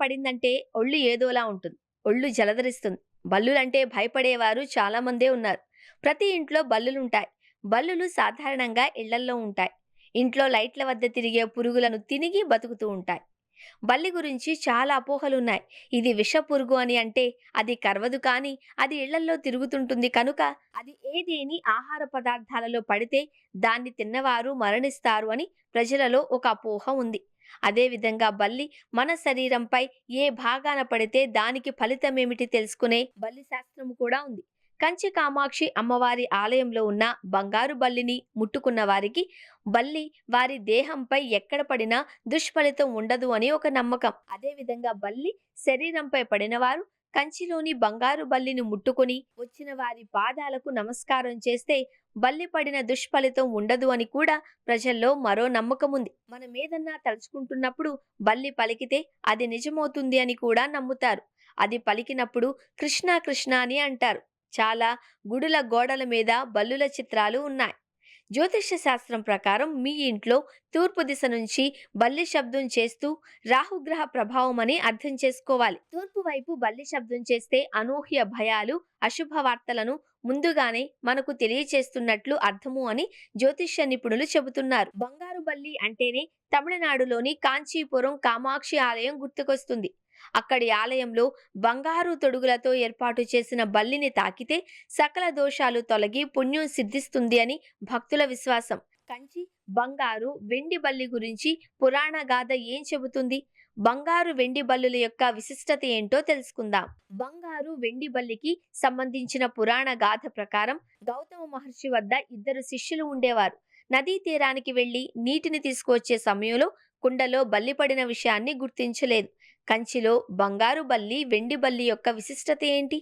పడిందంటే ఒళ్ళు ఏదోలా ఉంటుంది. ఒళ్ళు జలదరిస్తుంది. బల్లులంటే భయపడేవారు చాలా మందే ఉన్నారు. ప్రతి ఇంట్లో బల్లులుంటాయి. బల్లులు సాధారణంగా ఇళ్లల్లో ఉంటాయి. ఇంట్లో లైట్ల వద్ద తిరిగే పురుగులను తినిగి బతుకుతూ ఉంటాయి. బల్లి గురించి చాలా అపోహలున్నాయి. ఇది విషపురుగు అని అంటే అది కరవదు కానీ అది ఇళ్లల్లో తిరుగుతుంటుంది కనుక అది ఏదేని ఆహార పదార్థాలలో పడితే దాన్ని తిన్నవారు మరణిస్తారు అని ప్రజలలో ఒక అపోహ ఉంది. అదేవిధంగా బల్లి మన శరీరంపై ఏ భాగాన పడితే దానికి ఫలితమేమిటి తెలుసుకునే బల్లి శాస్త్రము కూడా ఉంది. కంచి కామాక్షి అమ్మవారి ఆలయంలో ఉన్న బంగారు బల్లిని ముట్టుకున్న వారికి బల్లి వారి దేహంపై ఎక్కడ పడినా దుష్ఫలితం ఉండదు అని ఒక నమ్మకం. అదేవిధంగా బల్లి శరీరంపై పడినవారు కంచిలోని బంగారు బల్లిని ముట్టుకుని వచ్చిన వారి పాదాలకు నమస్కారం చేస్తే బల్లి పడిన దుష్ఫలితం ఉండదు అని కూడా ప్రజల్లో మరో నమ్మకం ఉంది. మనం ఏదన్నా తలుచుకుంటున్నప్పుడు బల్లి పలికితే అది నిజమవుతుంది అని కూడా నమ్ముతారు. అది పలికినప్పుడు కృష్ణ కృష్ణ అని అంటారు. చాలా గుడుల గోడల మీద బల్లుల చిత్రాలు ఉన్నాయి. జ్యోతిష్య శాస్త్రం ప్రకారం మీ ఇంట్లో తూర్పు దిశ నుంచి బల్లి శబ్దం చేస్తూ రాహుగ్రహ ప్రభావం అని అర్థం చేసుకోవాలి. తూర్పు వైపు బల్లి శబ్దం చేస్తే అనూహ్య భయాలు, అశుభ వార్తలను ముందుగానే మనకు తెలియచేస్తున్నట్లు అర్థము అని జ్యోతిష్య నిపుణులు చెబుతున్నారు. బంగారు బల్లి అంటేనే తమిళనాడులోని కాంచీపురం కామాక్షి ఆలయం గుర్తుకొస్తుంది. అక్కడి ఆలయంలో బంగారు తొడుగులతో ఏర్పాటు చేసిన బల్లిని తాకితే సకల దోషాలు తొలగి పుణ్యం సిద్ధిస్తుంది అని భక్తుల విశ్వాసం. కంచి బంగారు వెండి బల్లి గురించి పురాణ గాథ ఏం చెబుతుంది? బంగారు వెండి బల్లుల యొక్క విశిష్టత ఏంటో తెలుసుకుందాం. బంగారు వెండి బల్లికి సంబంధించిన పురాణ గాథ ప్రకారం గౌతమ మహర్షి వద్ద ఇద్దరు శిష్యులు ఉండేవారు. నదీ తీరానికి వెళ్లి నీటిని తీసుకువచ్చే సమయంలో కుండలో బల్లి పడిన విషయాన్ని గుర్తించలేదు. కంచిలో బంగారు బల్లి వెండి బల్లి యొక్క విశిష్టత ఏంటి?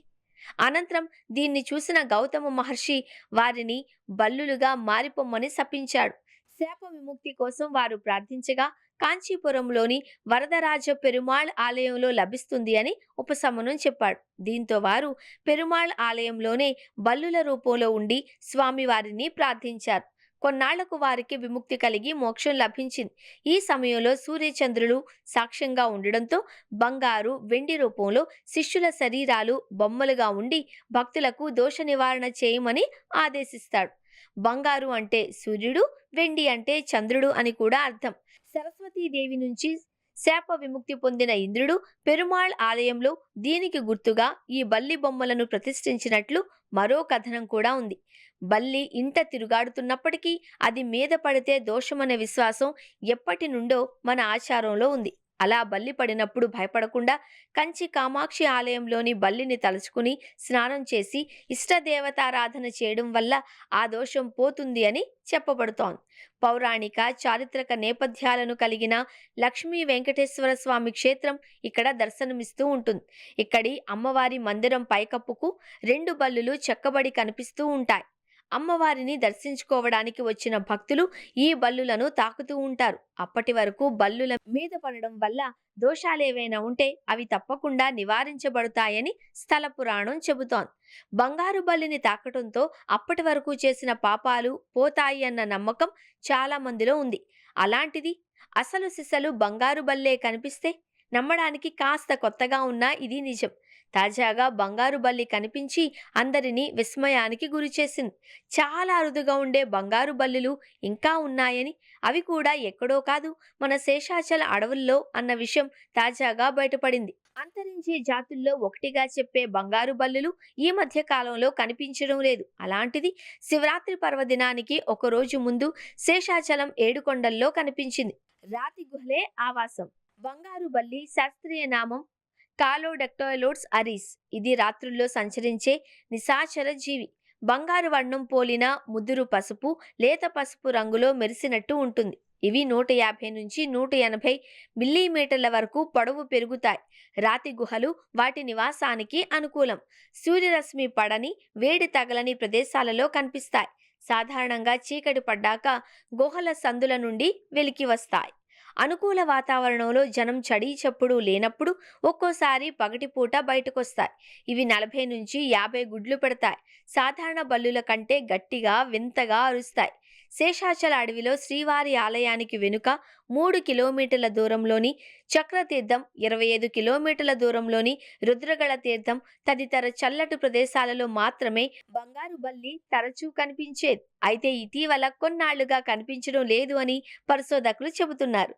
అనంతరం దీన్ని చూసిన గౌతమ మహర్షి వారిని బల్లులుగా మారిపోమ్మని శపించాడు. శాప విముక్తి కోసం వారు ప్రార్థించగా కాంచీపురంలోని వరదరాజ పెరుమాళ్ ఆలయంలో లభిస్తుంది అని ఉపశమనం చెప్పాడు. దీంతో వారు పెరుమాళ్ ఆలయంలోనే బల్లుల రూపంలో ఉండి స్వామివారిని ప్రార్థించారు. కొన్నాళ్లకు వారికి విముక్తి కలిగి మోక్షం లభించింది. ఈ సమయంలో సూర్యచంద్రులు సాక్ష్యంగా ఉండడంతో బంగారు వెండి రూపంలో శిష్యుల శరీరాలు బొమ్మలుగా ఉండి భక్తులకు దోష నివారణ చేయమని ఆదేశిస్తాడు. బంగారు అంటే సూర్యుడు, వెండి అంటే చంద్రుడు అని కూడా అర్థం. సరస్వతీదేవి నుంచి శాప విముక్తి పొందిన ఇంద్రుడు పెరుమాళ్ ఆలయంలో దీనికి గుర్తుగా ఈ బల్లి బొమ్మలను ప్రతిష్ఠించినట్లు మరో కథనం కూడా ఉంది. బల్లి ఇంట తిరుగాడుతున్నప్పటికీ అది మీద పడితే దోషమనే విశ్వాసం ఎప్పటి నుండో మన ఆచారంలో ఉంది. అలా బల్లి పడినప్పుడు భయపడకుండా కంచి కామాక్షి ఆలయంలోని బల్లిని తలుచుకుని స్నానం చేసి ఇష్టదేవతారాధన చేయడం వల్ల ఆ దోషం పోతుంది అని చెప్పబడుతోంది. పౌరాణిక చారిత్రక నేపథ్యాలను కలిగిన లక్ష్మీ వెంకటేశ్వర స్వామి క్షేత్రం ఇక్కడ దర్శనమిస్తూ ఉంటుంది. ఇక్కడి అమ్మవారి మందిరం పైకప్పుకు రెండు బల్లులు చెక్కబడి కనిపిస్తూ ఉంటాయి. అమ్మవారిని దర్శించుకోవడానికి వచ్చిన భక్తులు ఈ బల్లులను తాకుతూ ఉంటారు. అప్పటి వరకు బల్లుల మీద పడడం వల్ల దోషాలేవైనా ఉంటే అవి తప్పకుండా నివారించబడతాయని స్థల పురాణం చెబుతోంది. బంగారు బల్లిని తాకటంతో అప్పటి వరకు చేసిన పాపాలు పోతాయి అన్న నమ్మకం చాలా మందిలో ఉంది. అలాంటిది అసలు సిసలు బంగారు బల్లే కనిపిస్తే నమ్మడానికి కాస్త కొత్తగా ఉన్నా ఇది నిజం. తాజాగా బంగారు బల్లి కనిపించి అందరినీ విస్మయానికి గురిచేసింది. చాలా అరుదుగా ఉండే బంగారు బల్లులు ఇంకా ఉన్నాయని, అవి కూడా ఎక్కడో కాదు మన శేషాచల అడవుల్లో అన్న విషయం తాజాగా బయటపడింది. అంతరించే జాతుల్లో ఒకటిగా చెప్పే బంగారు బల్లులు ఈ మధ్య కాలంలో కనిపించడం లేదు. అలాంటిది శివరాత్రి పర్వదినానికి ఒక రోజు ముందు శేషాచలం ఏడుకొండల్లో కనిపించింది. రాతి గుహలే ఆవాసం. బంగారు బల్లి శాస్త్రీయ నామం కాలోడక్టైలోడ్స్ అరీస్. ఇది రాత్రుల్లో సంచరించే నిశాచర జీవి. బంగారు వర్ణం పోలిన ముదురు పసుపు, లేత పసుపు రంగులో మెరిసినట్టు ఉంటుంది. ఇవి 150 నుంచి 180 మిల్లీమీటర్ల వరకు పొడవు పెరుగుతాయి. రాతి గుహలు వాటి నివాసానికి అనుకూలం. సూర్యరశ్మి పడని, వేడి తగలని ప్రదేశాలలో కనిపిస్తాయి. సాధారణంగా చీకటి పడ్డాక గుహల సందుల నుండి వెలికి వస్తాయి. అనుకూల వాతావరణంలో జనం చడి చప్పుడు లేనప్పుడు ఒక్కోసారి పగటిపూట బయటకొస్తాయి. ఇవి 40 నుంచి 50 గుడ్లు పెడతాయి. సాధారణ బల్లుల కంటే గట్టిగా వింతగా అరుస్తాయి. శేషాచల అడవిలో శ్రీవారి ఆలయానికి వెనుక 3 కిలోమీటర్ల దూరంలోని చక్రతీర్థం, 25 కిలోమీటర్ల దూరంలోని రుద్రగళ తీర్థం తదితర చల్లటి ప్రదేశాలలో మాత్రమే బంగారు బల్లి తరచూ కనిపించేది. అయితే ఇటీవల కొన్నాళ్లుగా కనిపించడం లేదు అని పరిశోధకులు చెబుతున్నారు.